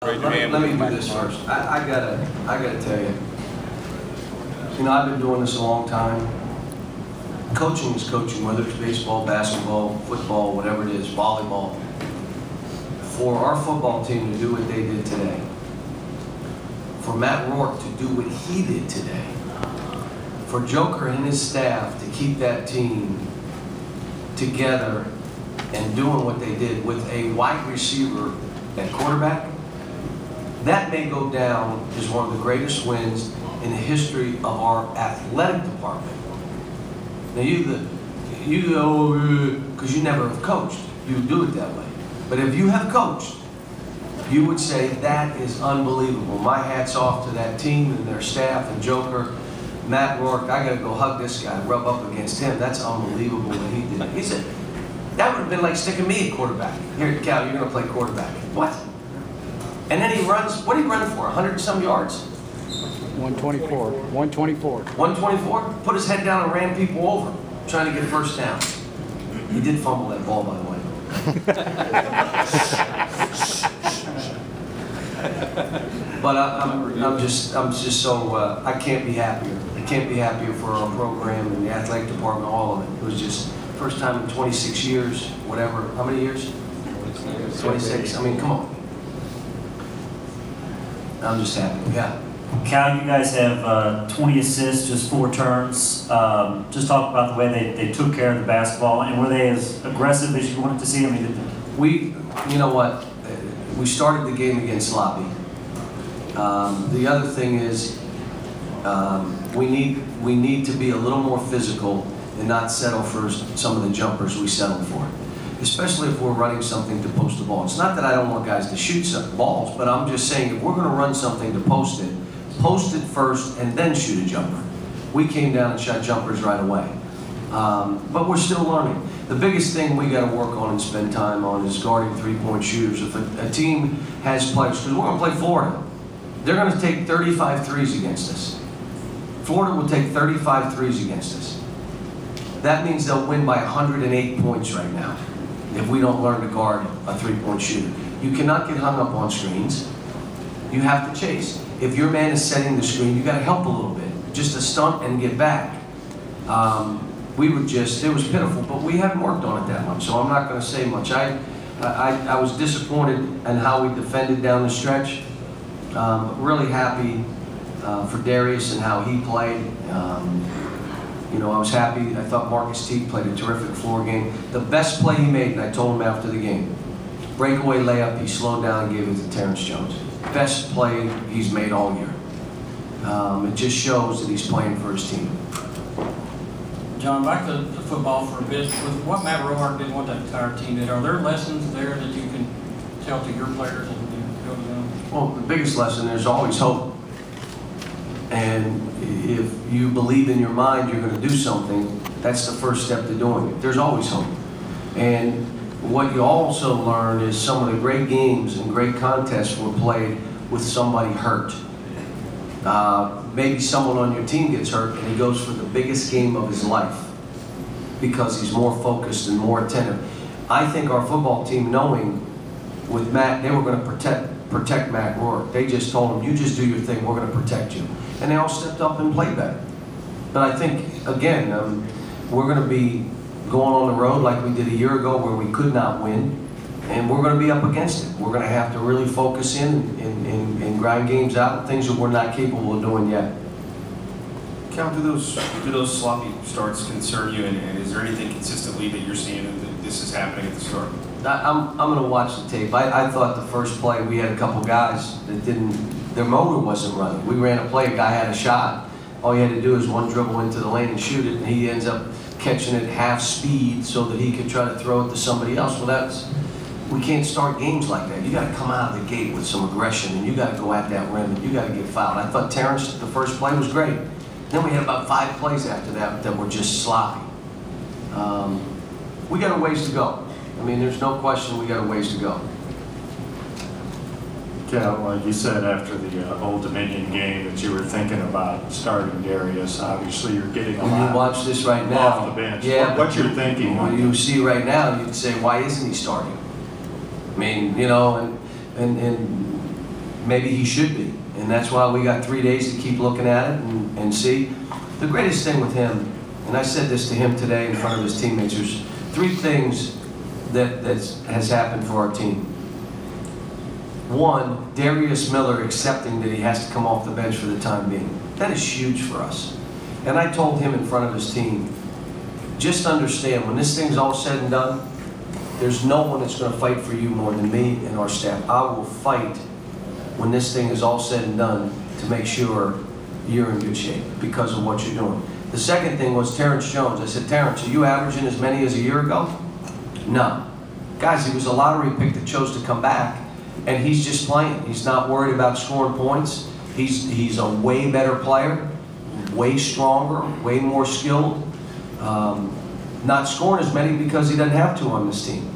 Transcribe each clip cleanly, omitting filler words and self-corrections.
Let me do this first. I gotta tell you. You know, I've been doing this a long time. Coaching is coaching, whether it's baseball, basketball, football, whatever it is, volleyball. For our football team to do what they did today, for Matt Rourke to do what he did today, for Joker and his staff to keep that team together and doing what they did with a wide receiver at quarterback, that may go down as one of the greatest wins in the history of our athletic department. Now you go, because you never have coached, you do it that way. But if you have coached, you would say that is unbelievable. My hat's off to that team and their staff and Joker. Matt Rourke, I gotta go hug this guy, rub up against him. That's unbelievable what he did. He said, that would have been like sticking me at quarterback. Here, Cal, you're gonna play quarterback. What? And then he runs, what did he run for, 100 and some yards? 124. 124. 124? Put his head down and ran people over, trying to get first down. He did fumble that ball, by the way. But I'm just so, I can't be happier. I can't be happier for our program and the athletic department, all of it. It was just first time in 26 years, whatever. How many years? 26. I mean, come on. I'm just happy. Yeah. Cal, you guys have 20 assists, just 4 turns. Just talk about the way they took care of the basketball, and were they as aggressive as you wanted to see? I mean, you know what? We started the game against sloppy. The other thing is, we need to be a little more physical and not settle for some of the jumpers we settled for. Especially if we're running something to post the ball. It's not that I don't want guys to shoot some balls, but I'm just saying if we're going to run something to post it first and then shoot a jumper. We came down and shot jumpers right away. But we're still learning. The biggest thing we got to work on and spend time on is guarding three-point shooters. If a team has players, because we're going to play Florida, they're going to take 35 threes against us. Florida will take 35 threes against us. That means they'll win by 108 points right now if we don't learn to guard a three-point shooter. You cannot get hung up on screens. You have to chase. If your man is setting the screen, you got to help a little bit. Just a stunt and get back. It was pitiful, but we haven't worked on it that much, so I'm not going to say much. I was disappointed in how we defended down the stretch. Really happy for Darius and how he played. You know, I was happy. I thought Marcus Teague played a terrific floor game. The best play he made, and I told him after the game, breakaway layup, he slowed down and gave it to Terrence Jones. Best play he's made all year. It just shows that he's playing for his team. John, back to football for a bit. With what Matt Rourke did, what that entire team did, are there lessons there that you can tell to your players and go to them? Well, the biggest lesson, there's always hope. And if you believe in your mind you're going to do something, that's the first step to doing it. There's always hope. And what you also learn is some of the great games and great contests were played with somebody hurt. Maybe someone on your team gets hurt and he goes for the biggest game of his life because he's more focused and more attentive. I think our football team, knowing with Matt, they were going to protect Matt Rourke. They just told him, you just do your thing, we're going to protect you. And they all stepped up and played better. But I think, again, we're going to be going on the road like we did a year ago where we could not win, and we're going to be up against it. We're going to have to really focus in and grind games out, things that we're not capable of doing yet. Cal, do those sloppy starts concern you, and is there anything consistently that you're seeing that this is happening at the start? I'm going to watch the tape. I thought the first play, we had a couple guys that their motor wasn't running. We ran a play, a guy had a shot. All you had to do is one dribble into the lane and shoot it, and he ends up catching it half speed so that he could try to throw it to somebody else. Well, we can't start games like that. You got to come out of the gate with some aggression, and you got to go at that rim, and you got to get fouled. I thought Terrence, the first play was great. Then we had about 5 plays after that were just sloppy. We got a ways to go. I mean, there's no question we got a ways to go. Cal, like you said after the Old Dominion game that you were thinking about starting Darius. Obviously, you're getting a lot. When you watch this right now, off the bench. Yeah, what you're thinking? When you see right now, you'd say, why isn't he starting? I mean, you know, and maybe he should be. And that's why we got 3 days to keep looking at it and see. The greatest thing with him, and I said this to him today in front of his teammates, there's 3 things that has happened for our team. One, Darius Miller accepting that he has to come off the bench for the time being. That is huge for us. And I told him in front of his team, just understand, when this thing's all said and done, there's no one that's going to fight for you more than me and our staff. I will fight when this thing is all said and done to make sure you're in good shape because of what you're doing. The second thing was Terrence Jones. I said, Terrence, are you averaging as many as a year ago? No. Guys, he was a lottery pick that chose to come back, and he's just playing. He's not worried about scoring points. He's a way better player, way stronger, way more skilled. Not scoring as many because he doesn't have to on this team.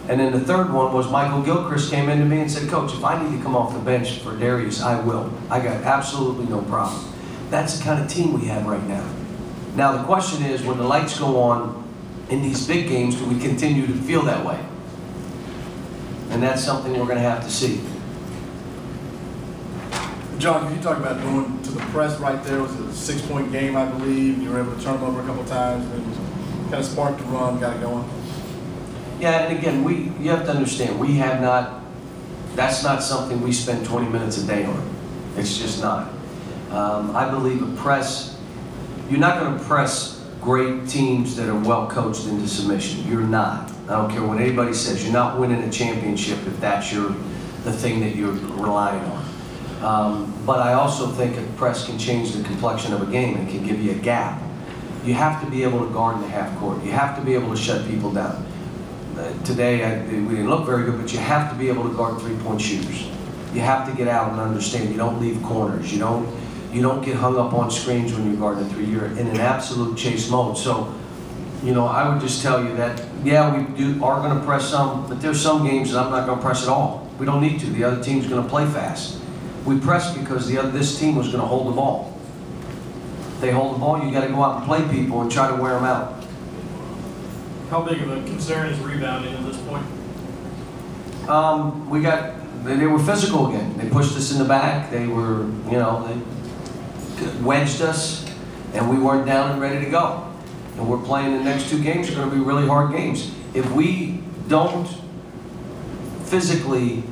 And then the third one was Michael Gilchrist came into me and said, Coach, if I need to come off the bench for Darius, I will. I got absolutely no problem. That's the kind of team we have right now. Now the question is, when the lights go on in these big games, do we continue to feel that way? And that's something we're going to have to see. John, can you talk about going to the press right there? It was a 6-point game, I believe. You were able to turn them over a couple of times and kind of sparked the run, got it going. Yeah, and again, you have to understand, we have not, that's not something we spend 20 minutes a day on. It's just not. I believe a press, you're not going to press great teams that are well coached into submission. You're not. I don't care what anybody says. You're not winning a championship if that's the thing that you're relying on. But I also think a press can change the complexion of a game and can give you a gap. You have to be able to guard in the half court. You have to be able to shut people down. Today, we didn't look very good, but you have to be able to guard 3-point shooters. You have to get out and understand you don't leave corners. You don't get hung up on screens when you're guarding 3. You're in an absolute chase mode. So, you know, I would just tell you that, yeah, we are going to press some, but there's some games that I'm not going to press at all. We don't need to. The other team's going to play fast. We pressed because this team was going to hold the ball. If they hold the ball, you got to go out and play people and try to wear them out. How big of a concern is rebounding at this point? They were physical again. They pushed us in the back. They were, you know, they wedged us, and we weren't down and ready to go. And we're playing the next 2 games. Are going to be really hard games. If we don't physically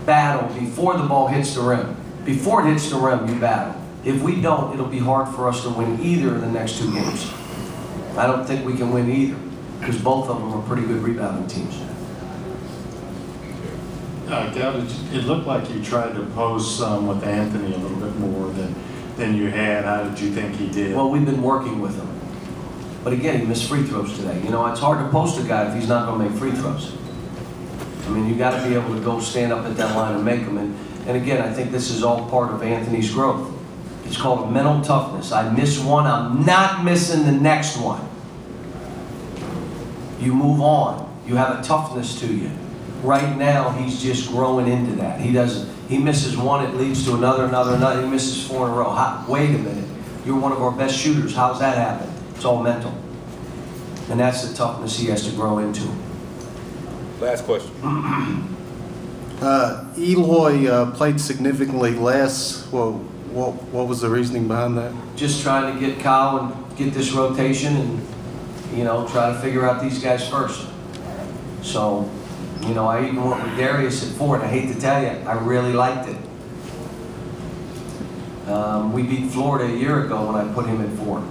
battle before the ball hits the rim, before it hits the rim, you battle. If we don't, it'll be hard for us to win either of the next 2 games. I don't think we can win either, because both of them are pretty good rebounding teams. Gal, it looked like you tried to post some with Anthony a little bit more than you had. How did you think he did? Well, we've been working with him. But again, he missed free throws today. You know, it's hard to post a guy if he's not going to make free throws. I mean, you got to be able to go stand up at that line and make them. And again, I think this is all part of Anthony's growth. It's called mental toughness. I miss one, I'm not missing the next one. You move on. You have a toughness to you. Right now, he's just growing into that. He misses one, it leads to another. He misses 4 in a row. Wait a minute. You're one of our best shooters. How's that happen? It's all mental. And that's the toughness he has to grow into. Last question. Eloy played significantly less. Well, what was the reasoning behind that? Just trying to get Kyle and get this rotation and, you know, try to figure out these guys first. So, you know, I even went with Darius at 4, and I hate to tell you, I really liked it. We beat Florida a year ago when I put him at 4.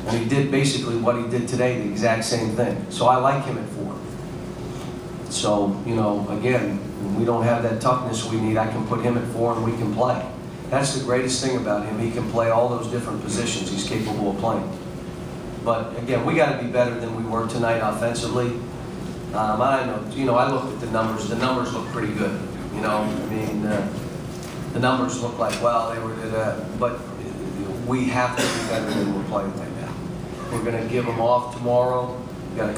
And he did basically what he did today, the exact same thing. So I like him at 4. So, you know, again, when we don't have that toughness we need, I can put him at 4 and we can play. That's the greatest thing about him. He can play all those different positions he's capable of playing. But again, we got to be better than we were tonight offensively. I know, you know, I looked at the numbers. The numbers look pretty good. You know, I mean, the numbers look like, well, they were, but we have to be better than we're playing right now. We're going to give them off tomorrow. We got a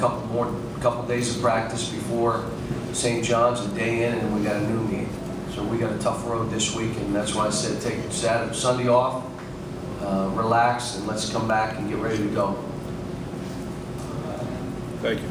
couple days of practice before St. John's, a day in, and then we got a noon game. So we got a tough road this week, and that's why I said take Saturday, Sunday off, relax, and let's come back and get ready to go. Thank you.